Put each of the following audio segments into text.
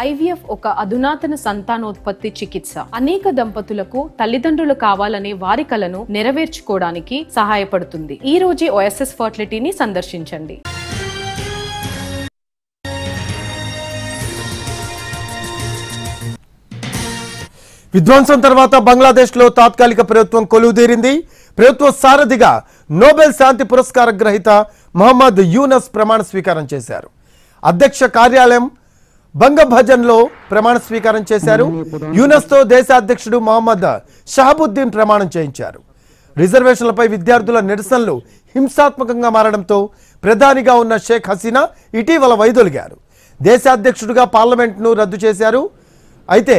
IVF ఒక అధునాతన సంతానోత్పత్తి చికిత్స. అనేక దంపతులకు తల్లిదండ్రులు కావాలనే వారి కలను నెరవేర్చుకోవడానికి సహాయపడుతుంది. ఈ రోజే ఓఎస్ఎస్ ఫర్టిలిటీని సందర్శించండి. విధ్వంసం తర్వాత బంగ్లాదేశ్లో తాత్కాలిక ప్రభుత్వం కొలువుదీరింది. ప్రభుత్వ సారథిగా నోబెల్ శాంతి పురస్కార గ్రహీత మహమ్మద్ యూనస్ ప్రమాణ స్వీకారం చేశారు. అధ్యక్ష కార్యాలయం బంగభజన్లో ప్రమాణ స్వీకారం చేశారు. యూనస్తో దేశ అధ్యక్షుడు మహమ్మద్ షహబుద్దీన్ ప్రమాణం చేయించారు. రిజర్వేషన్లపై విద్యార్థుల నిరసనలు హింసాత్మకంగా మారడంతో ప్రధానిగా ఉన్న షేక్ హసీనా ఇటీవల వైదొలిగారు. దేశ అధ్యక్షుడిగా పార్లమెంట్ను రద్దు చేశారు. అయితే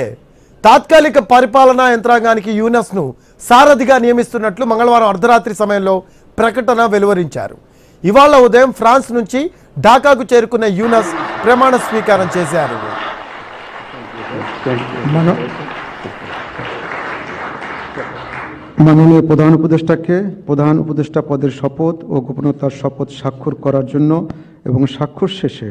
తాత్కాలిక పరిపాలనా యంత్రాంగానికి యూనస్ను సారథిగా నియమిస్తున్నట్లు మంగళవారం అర్ధరాత్రి సమయంలో ప్రకటన వెలువరించారు. ఇవాళ ఉదయం ఫ్రాన్స్ నుంచి ఢాకాకు చేరుకున్న యూనస్ ప్రమాణ స్వీకారం చేశారు. মাননীয় প্রধান উপদেষ্টাকে প্রধান উপদেষ্টা পদের শপথ ও গোপনীয়তার শপথ স্বাক্ষর করার জন্য এবং স্বাক্ষর শেষে